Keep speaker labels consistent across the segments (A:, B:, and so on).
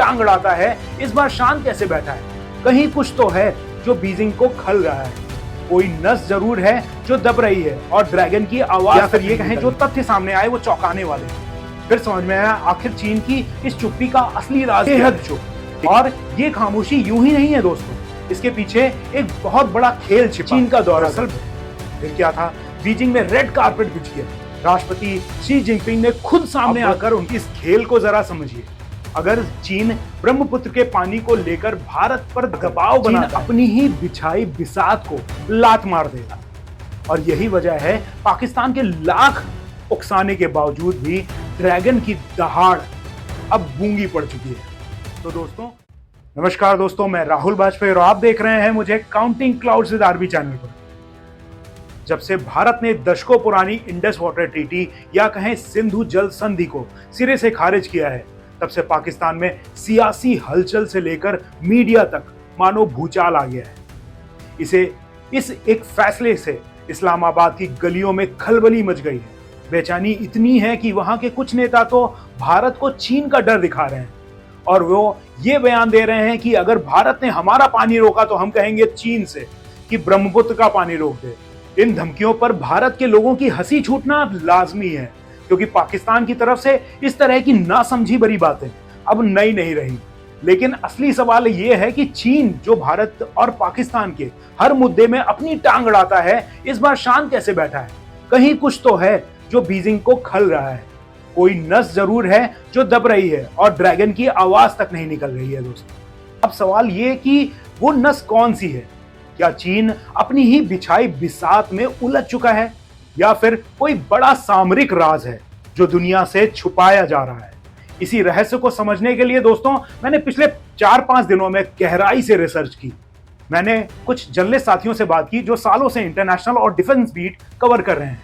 A: टांग अड़ाता है, इस बार शांत कैसे बैठा है? कहीं कुछ तो है जो बीजिंग को खल रहा है। कोई नस जरूर है जो दब रही है और ड्रैगन की आवाज, या फिर ये कहें जो तथ्य सामने आए वो चौंकाने वाले हैं। फिर समझ में आया आखिर चीन की इस चुप्पी का असली राज बेहद चुप। और ये खामोशी यूं ही नहीं है दोस्तों, इसके पीछे एक बहुत बड़ा खेल छिपा। चीन का दौरा फिर क्या था? बीजिंग में रेड कारपेट बिछ गया। राष्ट्रपति शी जिनपिंग ने खुद सामने आकर उनकी इस खेल को जरा समझिए। अगर चीन ब्रह्मपुत्र के पानी को लेकर भारत पर दबाव बना, अपनी ही बिछाई बिसात को लात मार देगा। और यही वजह है पाकिस्तान के लाख उकसाने के बावजूद भी ड्रैगन की दहाड़ अब गूंगी पड़ चुकी है। तो दोस्तों नमस्कार दोस्तों, मैं राहुल वाजपेयी और आप देख रहे हैं मुझे counting clouds with RB channel पर। जब से भारत ने दशकों पुरानी इंडस वाटर ट्रीटी या कहें सिंधु जल संधि को सिरे से खारिज किया है, तब से पाकिस्तान में सियासी हलचल से लेकर मीडिया तक मानो भूचाल आ गया है। इस एक फैसले से इस्लामाबाद की गलियों में खलबली मच गई है। बेचैनी इतनी है कि वहां के कुछ नेता तो भारत को चीन का डर दिखा रहे हैं और वो ये बयान दे रहे हैं कि अगर भारत ने हमारा पानी रोका तो हम कहेंगे चीन से कि ब्रह्मपुत्र का पानी रोक दे। इन धमकियों पर भारत के लोगों की हंसी छूटना लाजमी है, क्योंकि पाकिस्तान की तरफ से इस तरह की नासमझी भरी बातें अब नई नहीं रही। लेकिन असली सवाल यह है कि चीन जो भारत और पाकिस्तान के हर मुद्दे में अपनी टांग अड़ाता है, इस बार शांत कैसे बैठा है? कहीं कुछ तो है जो बीजिंग को खल रहा है। कोई नस जरूर है जो दब रही है और ड्रैगन की आवाज तक नहीं निकल रही है दोस्तों। अब सवाल ये कि वो नस कौन सी है? क्या चीन अपनी ही बिछाई बिसात में उलझ चुका है या फिर कोई बड़ा सामरिक राज है जो दुनिया से छुपाया जा रहा है? इसी रहस्य को समझने के लिए दोस्तों मैंने पिछले 4-5 दिनों में गहराई से रिसर्च की। मैंने कुछ जर्नलिस्ट साथियों से बात की जो सालों से इंटरनेशनल और डिफेंस बीट कवर कर रहे हैं।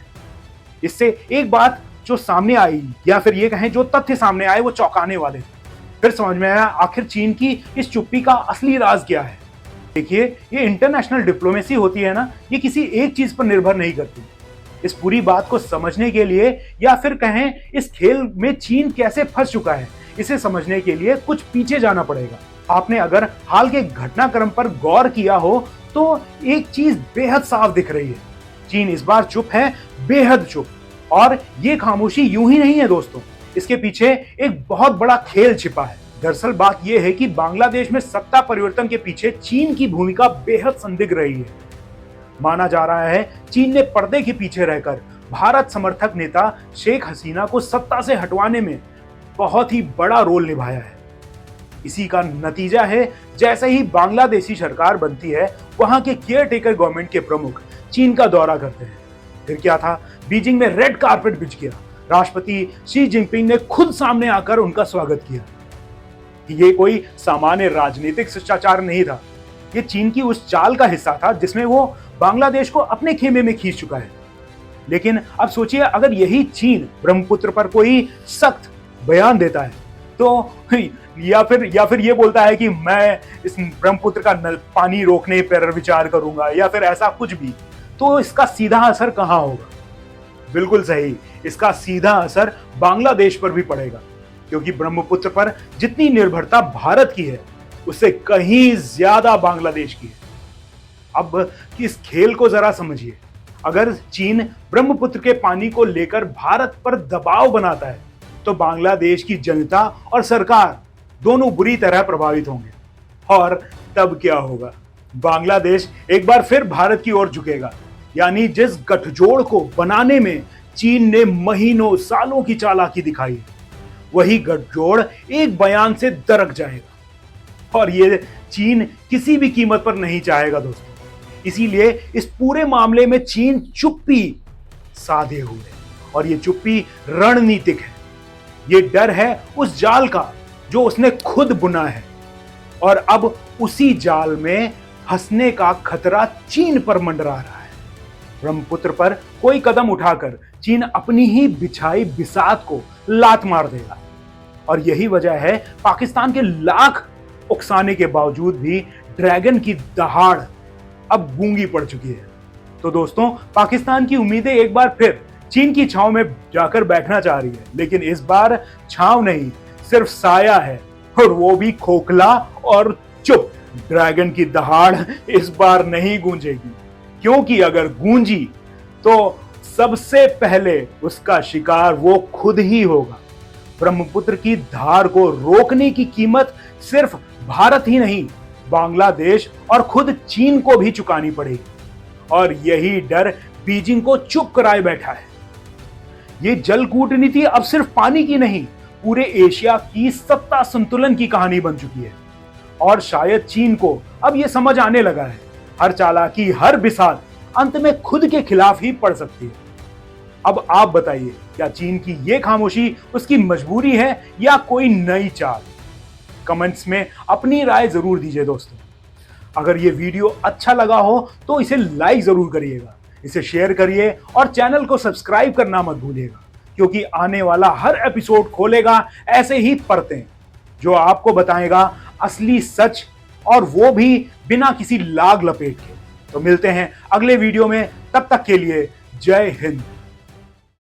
A: इससे एक बात जो सामने आई या फिर ये कहें जो तथ्य सामने आए वो चौंकाने वाले थे। फिर समझ में आया आखिर चीन की इस चुप्पी का असली राज क्या है। देखिए, ये इंटरनेशनल डिप्लोमेसी होती है ना, ये किसी एक चीज पर निर्भर नहीं करती। इस पूरी बात को समझने के लिए या फिर कहें इस खेल में चीन कैसे फंस चुका है, इसे समझने के लिए कुछ पीछे जाना पड़ेगा। आपने अगर हाल के घटनाक्रम पर गौर किया हो तो एक चीज बेहद साफ दिख रही है। चीन इस बार चुप है, बेहद चुप। और ये खामोशी यूं ही नहीं है दोस्तों, इसके पीछे एक बहुत बड़ा खेल छिपा है। दरअसल बात यह है कि बांग्लादेश में सत्ता परिवर्तन के पीछे चीन की भूमिका बेहद संदिग्ध रही है। माना जा रहा है चीन ने पर्दे के पीछे रहकर भारत समर्थक नेता शेख हसीना को सत्ता से हटवाने में बहुत ही बड़ा रोल निभाया है। इसी का नतीजा है जैसे ही बांग्लादेशी सरकार बनती है, वहां के केयरटेकर गवर्नमेंट के प्रमुख चीन का दौरा करते हैं। फिर क्या था? बीजिंग में रेड कारपेट बिछ गया। राष्ट्रपति शी जिनपिंग ने खुद सामने आकर उनका स्वागत किया। ये कोई सामान्य राजनीतिक शिष्टाचार नहीं था, ये चीन की उस चाल का हिस्सा था जिसमें वो बांग्लादेश को अपने खेमे में खींच चुका है। लेकिन अब सोचिए, अगर यही चीन ब्रह्मपुत्र पर कोई सख्त बयान देता है तो या फिर ये बोलता है कि मैं इस ब्रह्मपुत्र का पानी रोकने पर विचार करूंगा या फिर ऐसा कुछ भी, तो इसका सीधा असर कहां होगा? बिल्कुल सही, इसका सीधा असर बांग्लादेश पर भी पड़ेगा, क्योंकि ब्रह्मपुत्र पर जितनी निर्भरता भारत की है उससे कहीं ज्यादा बांग्लादेश की है। अब इस खेल को जरा समझिए। अगर चीन ब्रह्मपुत्र के पानी को लेकर भारत पर दबाव बनाता है तो बांग्लादेश की जनता और सरकार दोनों बुरी तरह प्रभावित होंगे। और तब क्या होगा? बांग्लादेश एक बार फिर भारत की ओर झुकेगा। यानी जिस गठजोड़ को बनाने में चीन ने महीनों सालों की चालाकी दिखाई, वही गठजोड़ एक बयान से दरक जाएगा। और ये चीन किसी भी कीमत पर नहीं चाहेगा दोस्तों। इसीलिए इस पूरे मामले में चीन चुप्पी साधे हुए है और ये चुप्पी रणनीतिक है। ये डर है उस जाल का जो उसने खुद बुना है और अब उसी जाल में फंसने का खतरा चीन पर मंडरा रहा है। ब्रह्मपुत्र पर कोई कदम उठाकर चीन अपनी ही बिछाई बिसात को लात मार देगा। और यही वजह है पाकिस्तान के लाख उकसाने के बावजूद भी ड्रैगन की दहाड़ अब गूंगी पड़ चुकी है। तो दोस्तों, पाकिस्तान की उम्मीदें एक बार फिर चीन की छांव में जाकर बैठना चाह रही है, लेकिन इस बार छांव नहीं, सिर्फ साया है। और वो भी खोखला और चुप। ड्रैगन की दहाड़ इस बार नहीं गूंजेगी, क्योंकि अगर गूंजी तो सबसे पहले उसका शिकार वो खुद ही होगा। ब्रह्मपुत्र की धार को रोकने की कीमत सिर्फ भारत ही नहीं, बांग्लादेश और खुद चीन को भी चुकानी पड़ेगी। और यही डर बीजिंग को चुप कराए बैठा है। ये जल कूटनीति अब सिर्फ पानी की नहीं, पूरे एशिया की सत्ता संतुलन की कहानी बन चुकी है। और शायद चीन को अब यह समझ आने लगा है, हर चालाकी, हर बिसात अंत में खुद के खिलाफ ही पड़ सकती है। अब आप बताइए, क्या चीन की यह खामोशी उसकी मजबूरी है या कोई नई चाल? कमेंट्स में अपनी राय जरूर दीजिए दोस्तों। अगर ये वीडियो अच्छा लगा हो तो इसे लाइक जरूर करिएगा, इसे शेयर करिए और चैनल को सब्सक्राइब करना मत भूलिएगा, क्योंकि आने वाला हर एपिसोड खोलेगा ऐसे ही परतें जो आपको बताएगा असली सच, और वो भी बिना किसी लाग लपेट के। तो मिलते हैं अगले वीडियो में, तब तक के लिए जय हिंद।